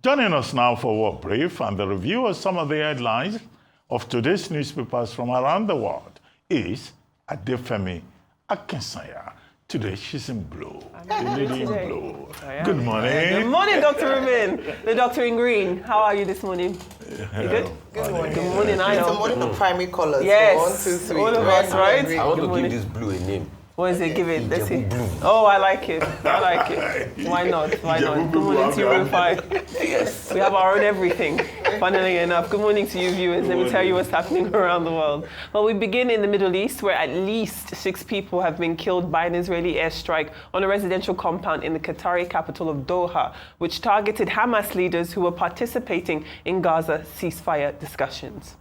Joining us now for our brief and the review of some of the headlines of today's newspapers from around the world is Adefemi Akinsanya. Today she's in blue. The lady in blue. Good morning. Good morning, Dr. Rubin. The doctor in green. How are you this morning? You good? Good morning. Good morning, I It's a morning of primary colors. Yes. So 1, 2, 3. All of us, right? I want to give this blue a name. What is it? Give it. Let's see. Blue. Oh, I like it. I like it. Why not? Why not? Good morning to you, Rufai. Yes. We have our own everything. Funnily enough. Good morning to you, viewers. Let me tell you what's happening around the world. Well, we begin in the Middle East, where at least 6 people have been killed by an Israeli airstrike on a residential compound in the Qatari capital of Doha, which targeted Hamas leaders who were participating in Gaza ceasefire discussions.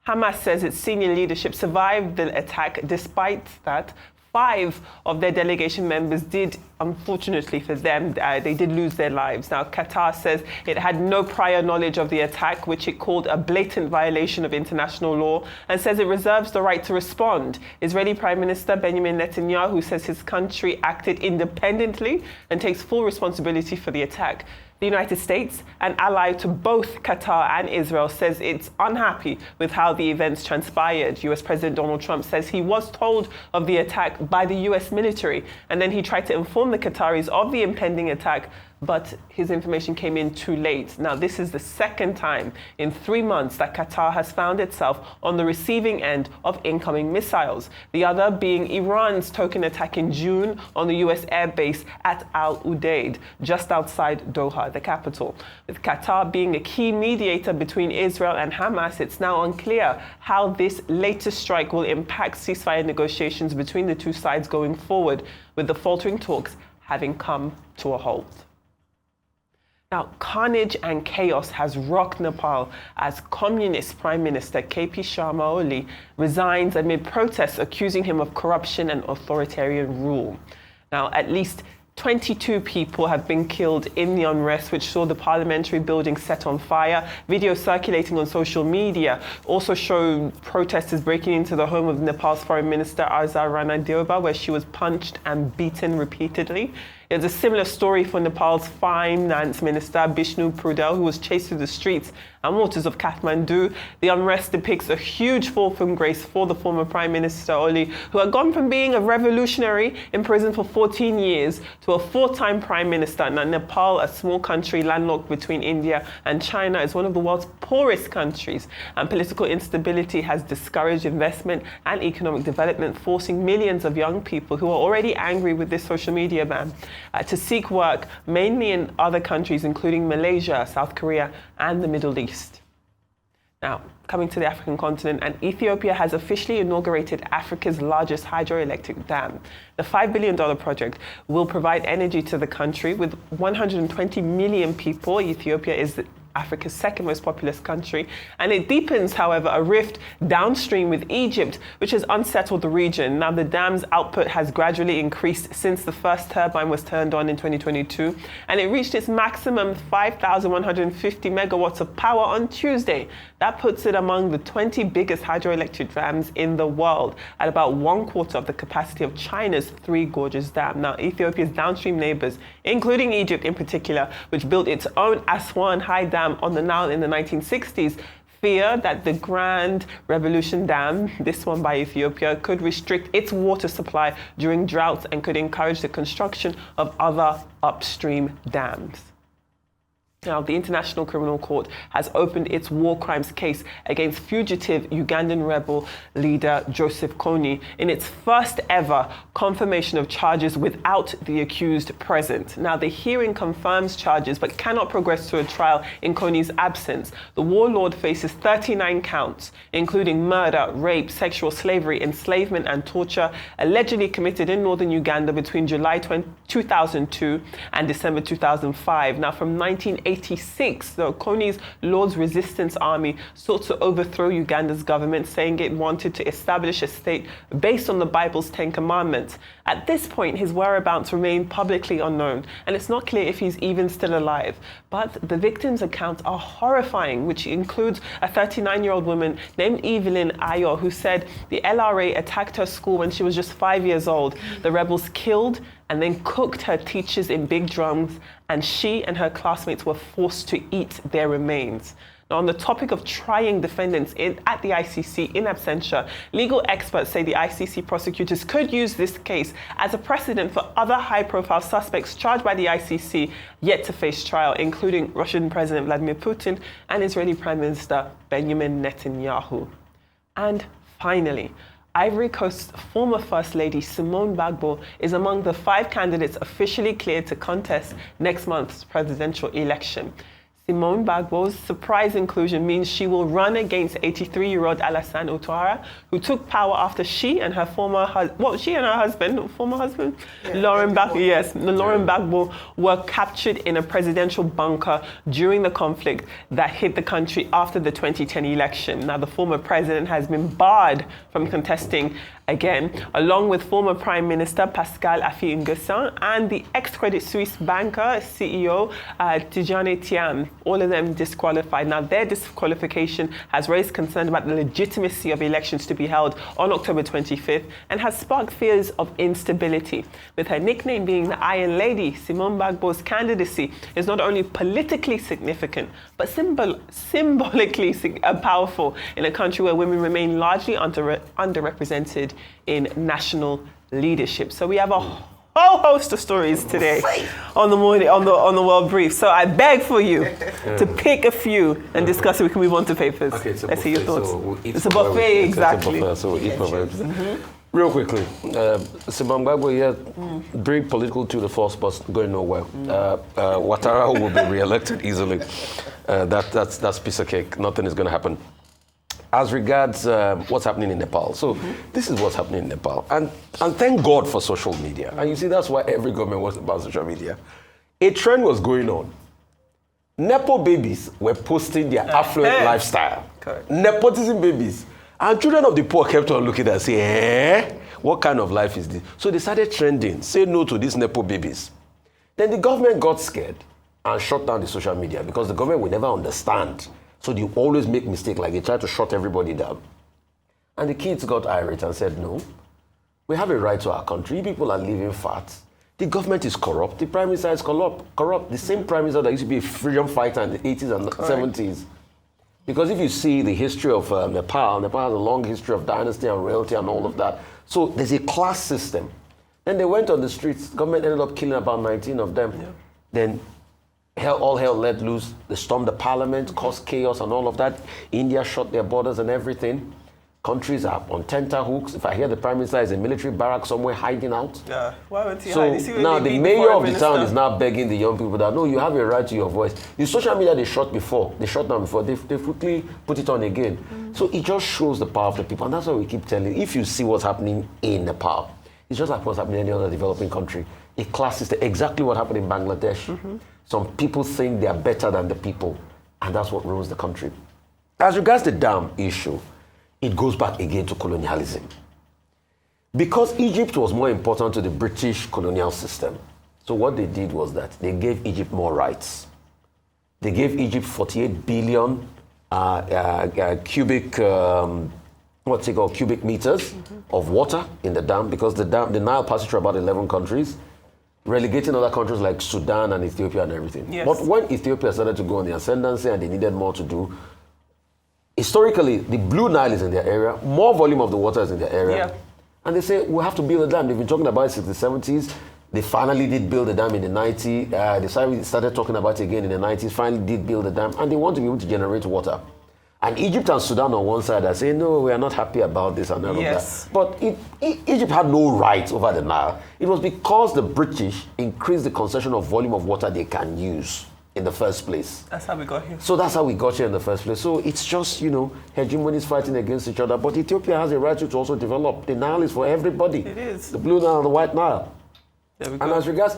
Hamas says its senior leadership survived the attack. Despite that, 5 of their delegation members did, unfortunately for them, they did lose their lives. Now, Qatar says it had no prior knowledge of the attack, which it called a blatant violation of international law, and says it reserves the right to respond. Israeli Prime Minister Benjamin Netanyahu says his country acted independently and takes full responsibility for the attack. The United States, an ally to both Qatar and Israel, says it's unhappy with how the events transpired. US President Donald Trump says he was told of the attack by the US military, and then he tried to inform the Qataris of the impending attack, but his information came in too late. Now, this is the second time in 3 months that Qatar has found itself on the receiving end of incoming missiles, the other being Iran's token attack in June on the US airbase at Al Udeid, just outside Doha, the capital. With Qatar being a key mediator between Israel and Hamas, it's now unclear how this latest strike will impact ceasefire negotiations between the two sides going forward, with the faltering talks having come to a halt. Now, carnage and chaos has rocked Nepal as Communist Prime Minister KP Sharma Oli resigns amid protests accusing him of corruption and authoritarian rule. Now, at least 22 people have been killed in the unrest, which saw the parliamentary building set on fire. Videos circulating on social media also show protesters breaking into the home of Nepal's Foreign Minister Arzar Rana Dioba, where she was punched and beaten repeatedly. There's a similar story for Nepal's Finance Minister Bishnu Prudel, who was chased through the streets and waters of Kathmandu. The unrest depicts a huge fall from grace for the former Prime Minister Oli, who had gone from being a revolutionary in prison for 14 years to a 4-time Prime Minister. Now, Nepal, a small country landlocked between India and China, is one of the world's poorest countries, and political instability has discouraged investment and economic development, forcing millions of young people who are already angry with this social media ban to seek work, mainly in other countries, including Malaysia, South Korea, and the Middle East. Now, coming to the African continent, and Ethiopia has officially inaugurated Africa's largest hydroelectric dam. The $5 billion project will provide energy to the country. With 120 million people, Ethiopia is Africa's second most populous country, and it deepens, however, a rift downstream with Egypt, which has unsettled the region. Now, the dam's output has gradually increased since the first turbine was turned on in 2022, and it reached its maximum 5,150 megawatts of power on Tuesday. That puts it among the 20 biggest hydroelectric dams in the world, at about 1/4 of the capacity of China's Three Gorges Dam. Now, Ethiopia's downstream neighbors, including Egypt in particular, which built its own Aswan High Dam on the Nile in the 1960s, fear that the Grand Revolution Dam, this one by Ethiopia, could restrict its water supply during droughts and could encourage the construction of other upstream dams. Now, the International Criminal Court has opened its war crimes case against fugitive Ugandan rebel leader Joseph Kony in its first ever confirmation of charges without the accused present. Now, the hearing confirms charges but cannot progress to a trial in Kony's absence. The warlord faces 39 counts, including murder, rape, sexual slavery, enslavement, and torture, allegedly committed in northern Uganda between July 2002 and December 2005. Now, from 1986, Kony's Lord's Resistance Army sought to overthrow Uganda's government, saying it wanted to establish a state based on the Bible's 10 Commandments. At this point, his whereabouts remain publicly unknown, and it's not clear if he's even still alive. But the victims' accounts are horrifying, which includes a 39-year-old woman named Evelyn Ayo, who said the LRA attacked her school when she was just 5 years old. The rebels killed and then cooked her teachers in big drums, and she and her classmates were forced to eat their remains. Now, on the topic of trying defendants at the ICC in absentia, legal experts say the ICC prosecutors could use this case as a precedent for other high-profile suspects charged by the ICC yet to face trial, including Russian President Vladimir Putin and Israeli Prime Minister Benjamin Netanyahu. And finally, Ivory Coast's former First Lady Simone Gbagbo is among the 5 candidates officially cleared to contest next month's presidential election. Simone Gbagbo's surprise inclusion means she will run against 83-year-old Alassane Ouattara, who took power after she and her husband, Laurent Gbagbo, were captured in a presidential bunker during the conflict that hit the country after the 2010 election. Now, the former president has been barred from contesting again, along with former Prime Minister Pascal Affi-N'Guessan and the ex-Credit Suisse banker, CEO Tidjane Thiam, all of them disqualified. Now, their disqualification has raised concern about the legitimacy of elections to be held on October 25th and has sparked fears of instability. With her nickname being the Iron Lady, Simone Gbagbo's candidacy is not only politically significant, but symbolically powerful in a country where women remain largely underrepresented in national leadership. So we have a whole host of stories today on the World Brief. So I beg for you to pick a few and discuss it. We can move on to papers. Okay, let's hear your thoughts. So it's a buffet, exactly. So we'll eat for Real quickly, Simone Gbagbo here, bring political to the force, but going nowhere. Ouattara will be re-elected easily. That's a piece of cake. Nothing is going to happen. As regards what's happening in Nepal. So this is what's happening in Nepal. And thank God for social media. And you see, that's why every government was about social media. A trend was going on. Nepo babies were posting their affluent lifestyle. Correct. Nepotism babies. And children of the poor kept on looking and saying, what kind of life is this? So they started trending, say no to these Nepo babies. Then the government got scared and shut down the social media because the government will never understand. So they always make mistakes, like they try to shut everybody down. And the kids got irate and said, no, we have a right to our country. People are living fat. The government is corrupt. The prime minister is corrupt. The same prime minister that used to be a freedom fighter in the 80s and 70s. Because if you see the history of Nepal has a long history of dynasty and royalty and all of that. So there's a class system. Then they went on the streets. The government ended up killing about 19 of them. Yeah. Then all hell let loose. They stormed the parliament, caused chaos and all of that. India shut their borders and everything. Countries are on tenterhooks. If I hear the prime minister is in a military barrack somewhere hiding out. Yeah, why would he hide? So now the mayor of the town is now begging the young people that, no, you have a right to your voice. The social media they shut down before, they quickly put it on again. So it just shows the power of the people. And that's why we keep telling, if you see what's happening in Nepal, it's just like what's happening in any other developing country. A class system, exactly what happened in Bangladesh. Some people think they are better than the people, and that's what ruins the country. As regards the dam issue, it goes back again to colonialism. Because Egypt was more important to the British colonial system, so what they did was that they gave Egypt more rights. They gave Egypt 48 billion cubic meters of water in the dam, because the Nile passes through about 11 countries, relegating other countries like Sudan and Ethiopia and everything. Yes. But when Ethiopia started to go on the ascendancy and they needed more to do, historically, the Blue Nile is in their area, more volume of the water is in their area. Yeah. And they say, we have to build a dam. They've been talking about it since the 70s. They finally did build the dam in the 90s. They started talking about it again in the 90s, finally did build the dam, and they want to be able to generate water. And Egypt and Sudan on one side are saying, no, we are not happy about this and all of that. But Egypt had no right over the Nile. It was because the British increased the concession of volume of water they can use in the first place. That's how we got here. So that's how we got here in the first place. So it's just, hegemonies fighting against each other. But Ethiopia has a right to also develop. The Nile is for everybody. It is. The Blue Nile and the White Nile. There we go. And as regards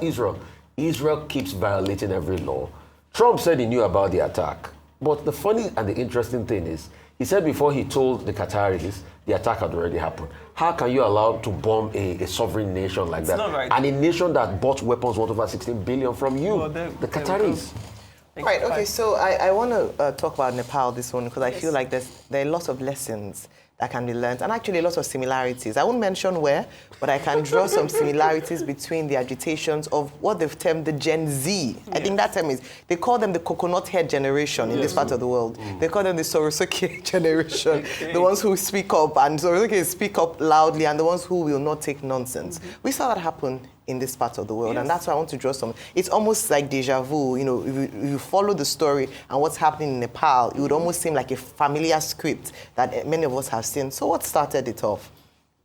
Israel keeps violating every law. Trump said he knew about the attack. But the funny and the interesting thing is, he said before he told the Qataris, the attack had already happened. How can you allow to bomb a sovereign nation like that? Not right. And a nation that bought weapons worth over 16 billion from you, well, the Qataris. Right, okay, so I want to talk about Nepal this one, because I feel like there are lots of lessons that can be learned, and actually lots of similarities. I won't mention where, but I can draw some similarities between the agitations of what they've termed the Gen Z. I think that term is, they call them the coconut head generation in this part of the world. They call them the Sorosuke generation, the ones who speak up, and Sorosuke speak up loudly, and the ones who will not take nonsense. We saw that happen in this part of the world, and that's why I want to draw some. It's almost like deja vu. You know, if you follow the story and what's happening in Nepal, it would almost seem like a familiar script that many of us have seen. So what started it off?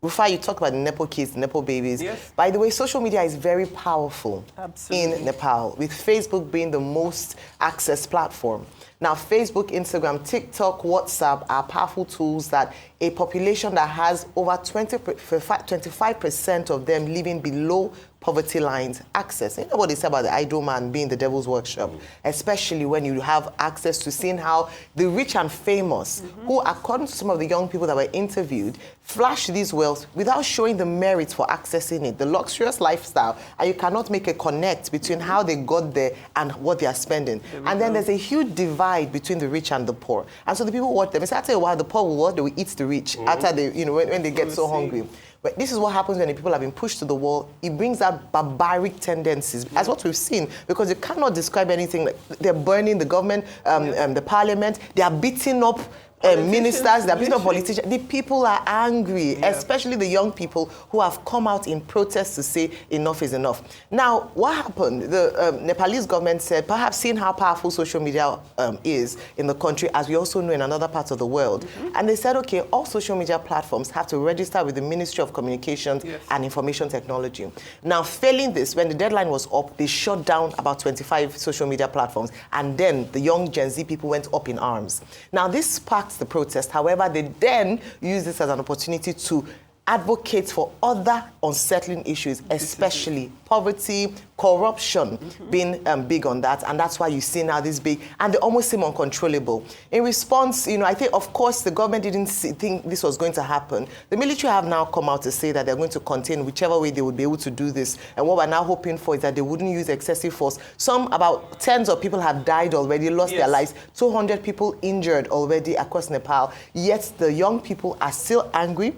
Rufai, you talk about the Nepo kids, the Nepo babies. Yes. By the way, social media is very powerful Absolutely. in Nepal, with Facebook being the most accessed platform. Now, Facebook, Instagram, TikTok, WhatsApp are powerful tools that a population that has over 25% of them living below poverty lines access. You know what they say about the idle man being the devil's workshop, especially when you have access to seeing how the rich and famous, who according to some of the young people that were interviewed, flash these wealth without showing the merit for accessing it, the luxurious lifestyle, and you cannot make a connect between how they got there and what they are spending. And then there's a huge divide between the rich and the poor. And so the people watch them and say, after a while, the poor will what? They will eat the rich after they, you know, when they get so hungry. But this is what happens when the people have been pushed to the wall. It brings out barbaric tendencies, as what we've seen, because you cannot describe anything. Like they're burning the government, the parliament. They are beating up ministers, they're beating up politicians. The people are angry, especially the young people who have come out in protest to say enough is enough. Now, what happened? The Nepalese government said, perhaps seeing how powerful social media is in the country, as we also know in another parts of the world, and they said, okay, all social media platforms have to register with the Ministry of Communications and Information Technology. Now, failing this, when the deadline was up, they shut down about 25 social media platforms, and then the young Gen Z people went up in arms. Now, this sparked the protest. However, they then used this as an opportunity to advocate for other unsettling issues, especially poverty, corruption, being big on that. And that's why you see now this big, and they almost seem uncontrollable. In response, you know, I think, of course, the government didn't think this was going to happen. The military have now come out to say that they're going to contain whichever way they would be able to do this. And what we're now hoping for is that they wouldn't use excessive force. About tens of people have died already, lost their lives, 200 people injured already across Nepal. Yet the young people are still angry,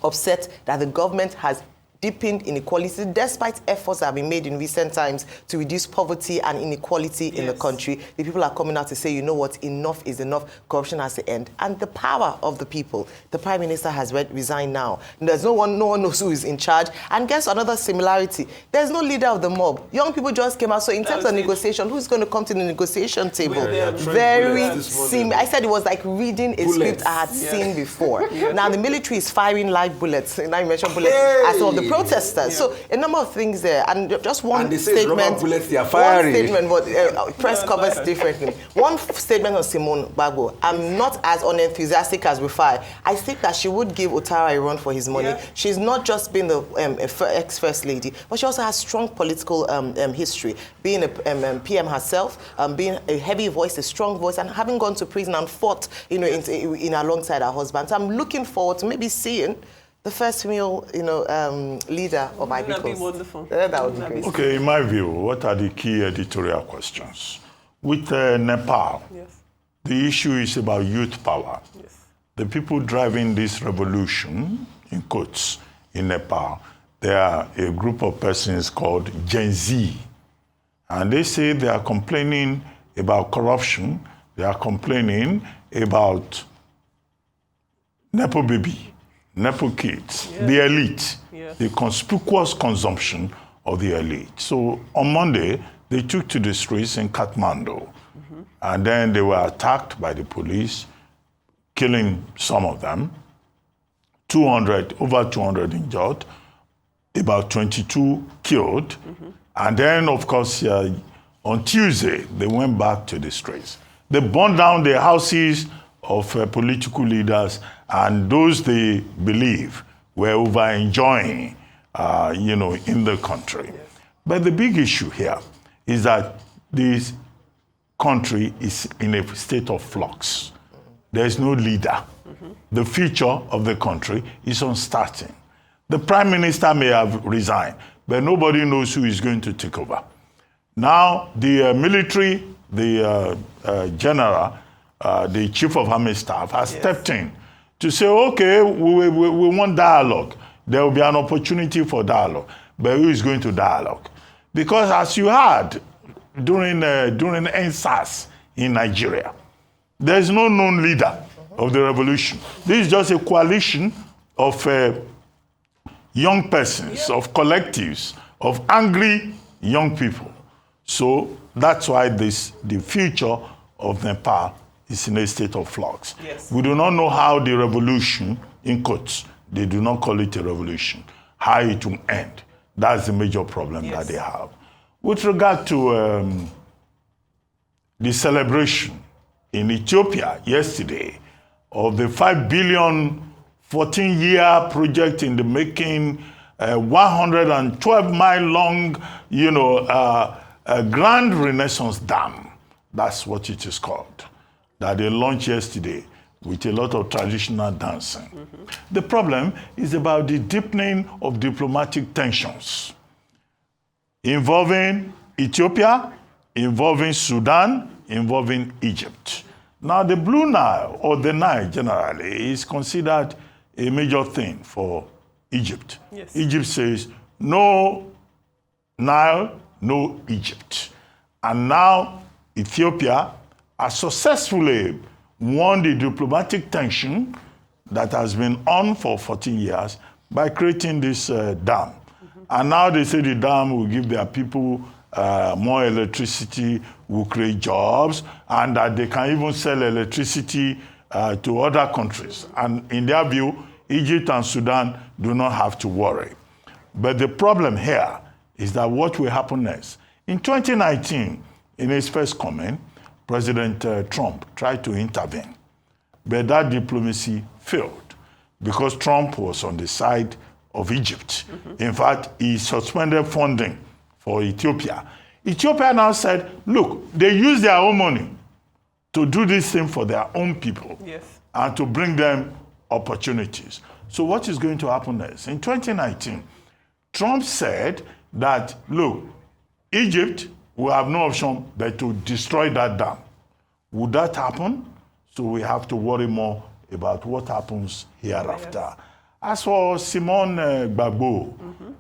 upset that the government has deepened inequality, despite efforts that have been made in recent times to reduce poverty and inequality in the country. The people are coming out to say, you know what, enough is enough, corruption has to end. And the power of the people, the Prime Minister has resigned now. There's no one knows who is in charge. And guess another similarity, there's no leader of the mob. Young people just came out, so in terms of negotiation, who's going to come to the negotiation table? Very similar. I said it was like reading a script I had seen before. Now the military is firing live bullets. Now you mentioned bullets as some of the protesters. So a number of things there, and just one statement. Bullets, they are firing. One statement, but press covers differently. One statement on Simone Bagbo. I'm not as unenthusiastic as Rufai. I think that she would give Ouattara a run for his money. She's not just been the ex-first lady, but she also has strong political history, being a PM herself, being a heavy voice, a strong voice, and having gone to prison and fought, you know, in alongside her husband. So I'm looking forward to maybe seeing the first female, leader of Ivory Coast. That'd be wonderful. That would be great. Okay, in my view, what are the key editorial questions? With Nepal, the issue is about youth power. The people driving this revolution, in quotes, in Nepal, they are a group of persons called Gen Z. And they say they are complaining about corruption, they are complaining about Nepo baby, Nepo kids, the elite, the conspicuous consumption of the elite. So on Monday, they took to the streets in Kathmandu, and then they were attacked by the police, killing some of them, over 200 injured, about 22 killed, and then, of course, on Tuesday, they went back to the streets. They burned down the houses of political leaders and those they believe were over enjoying, in the country. But the big issue here is that this country is in a state of flux. There is no leader. The future of the country is uncertain. The Prime Minister may have resigned, but nobody knows who is going to take over. Now, the military, the general, the Chief of Army Staff has stepped in to say, okay, we want dialogue. There will be an opportunity for dialogue. But who is going to dialogue? Because as you heard during NSAS in Nigeria, there is no known leader of the revolution. This is just a coalition of young persons, of collectives, of angry young people. So that's why the future of Nepal is in a state of flux. Yes. We do not know how the revolution, in quotes, they do not call it a revolution, how it will end. That's the major problem that they have. With regard to the celebration in Ethiopia yesterday of the 5 billion 14-year project in the making, 112-mile long, Grand Renaissance Dam. That's what it is called. That they launched yesterday with a lot of traditional dancing. Mm-hmm. The problem is about the deepening of diplomatic tensions involving Ethiopia, involving Sudan, involving Egypt. Now, the Blue Nile, or the Nile generally, is considered a major thing for Egypt. Yes. Egypt says, no Nile, no Egypt. And now Ethiopia has successfully won the diplomatic tension that has been on for 14 years by creating this dam. Mm-hmm. And now they say the dam will give their people more electricity, will create jobs, and that they can even sell electricity to other countries. And in their view, Egypt and Sudan do not have to worry. But the problem here is that what will happen next? In 2019, in his first comment, President Trump tried to intervene, but that diplomacy failed because Trump was on the side of Egypt. Mm-hmm. In fact, he suspended funding for Ethiopia. Ethiopia now said, look, they use their own money to do this thing for their own people. Yes. And to bring them opportunities. So what is going to happen next? In 2019, Trump said that, look, Egypt will have no option but to destroy that dam. Would that happen? So we have to worry more about what happens hereafter. Yes. As for Simone Gbagbo,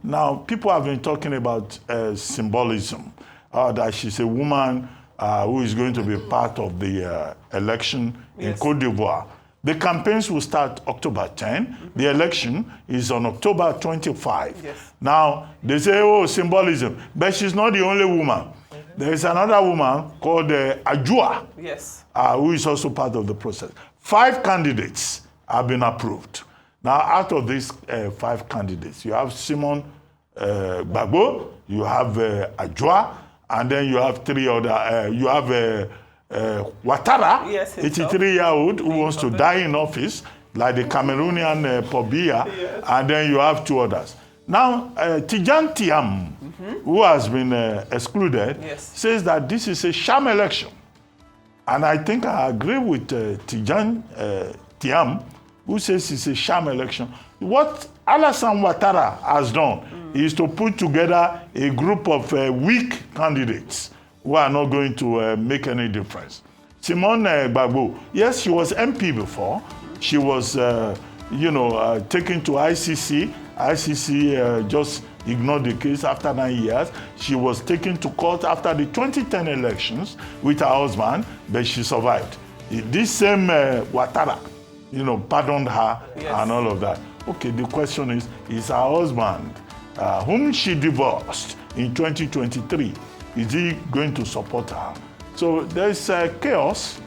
now people have been talking about symbolism, that she's a woman who is going to be part of the election in Côte d'Ivoire. The campaigns will start October 10. The election is on October 25. Yes. Now, they say, oh, symbolism. But she's not the only woman. There is another woman called Ajua, who is also part of the process. 5 candidates have been approved. Now, out of these 5 candidates, you have Simone Gbagbo, you have Ajua, and then you have 3 other, you have Ouattara, 83-year-old, who wants to die in office, like the Cameroonian Pobia, and then you have 2 others. Now, Tijan Tiam, who has been excluded, says that this is a sham election. And I think I agree with Tijan Tiam, who says it's a sham election. What Alassane Ouattara has done is to put together a group of weak candidates who are not going to make any difference. Simone Gbagbo, yes, she was MP before. She was, taken to ICC. ICC just ignored the case after 9 years. She was taken to court after the 2010 elections with her husband, but she survived. This same Ouattara, pardoned her and all of that. Okay, the question is her husband, whom she divorced in 2023, is he going to support her? So there's chaos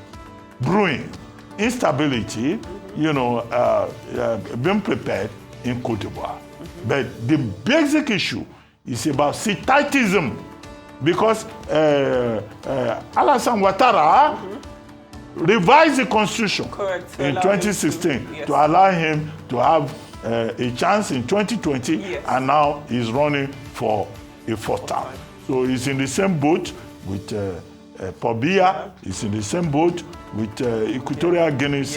brewing, instability, being prepared in Côte d'Ivoire. But the basic issue is about Sititism, because Alassane Ouattara revised the constitution in 2016 to allow him to have a chance in 2020, and now he's running for a 4th term. So he's in the same boat with Pobia, he's in the same boat with Equatorial Guinea's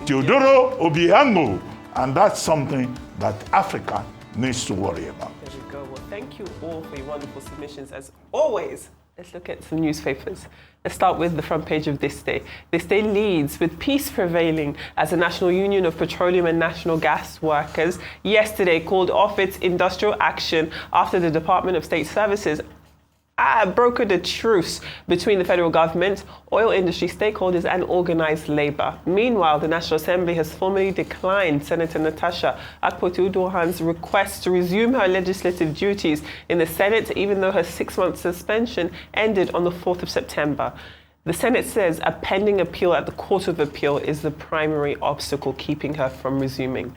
Teodoro Obiango, and that's something that Africa needs to worry about. There we go. Well, thank you all for your wonderful submissions. As always, Let's look at some newspapers. Let's start with the front page of This Day. This Day leads with peace prevailing as the National Union of Petroleum and Natural Gas Workers yesterday called off its industrial action after the Department of State Services brokered a truce between the federal government, oil industry stakeholders and organised labour. Meanwhile, the National Assembly has formally declined Senator Natasha Akpoti-Uduaghan's request to resume her legislative duties in the Senate, even though her 6-month suspension ended on the 4th of September. The Senate says a pending appeal at the Court of Appeal is the primary obstacle keeping her from resuming.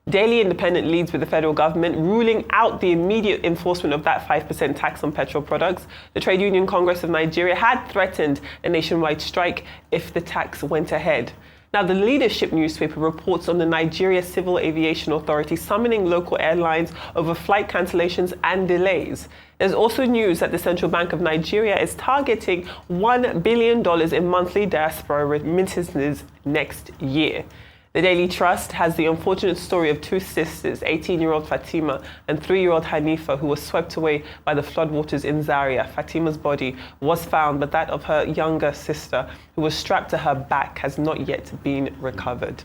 Daily Independent leads with the federal government ruling out the immediate enforcement of that 5% tax on petrol products. The Trade Union Congress of Nigeria had threatened a nationwide strike if the tax went ahead. Now, the Leadership newspaper reports on the Nigeria Civil Aviation Authority summoning local airlines over flight cancellations and delays. There's also news that the Central Bank of Nigeria is targeting $1 billion in monthly diaspora remittances next year. The Daily Trust has the unfortunate story of two sisters, 18-year-old Fatima and 3-year-old Hanifa, who were swept away by the floodwaters in Zaria. Fatima's body was found, but that of her younger sister, who was strapped to her back, has not yet been recovered.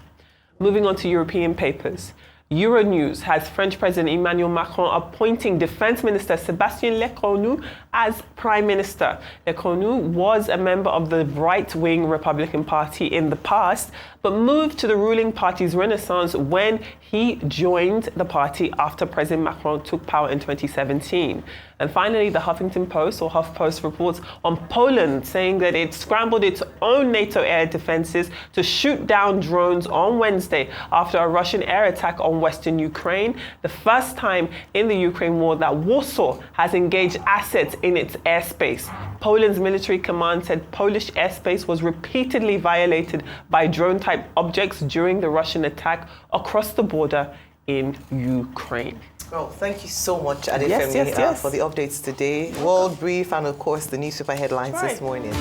Moving on to European papers. Euronews has French President Emmanuel Macron appointing Defense Minister Sébastien Lecornu as Prime Minister. Lecornu was a member of the right-wing Republican Party in the past, but moved to the ruling party's renaissance when he joined the party after President Macron took power in 2017. And finally, the Huffington Post, or HuffPost, reports on Poland saying that it scrambled its own NATO air defenses to shoot down drones on Wednesday after a Russian air attack on western Ukraine, the first time in the Ukraine war that Warsaw has engaged assets in its airspace. Poland's military command said Polish airspace was repeatedly violated by drone-type objects during the Russian attack across the border in Ukraine. Well, thank you so much, Adefemi, yes. for the updates today. World Brief and, of course, the newspaper headlines this morning.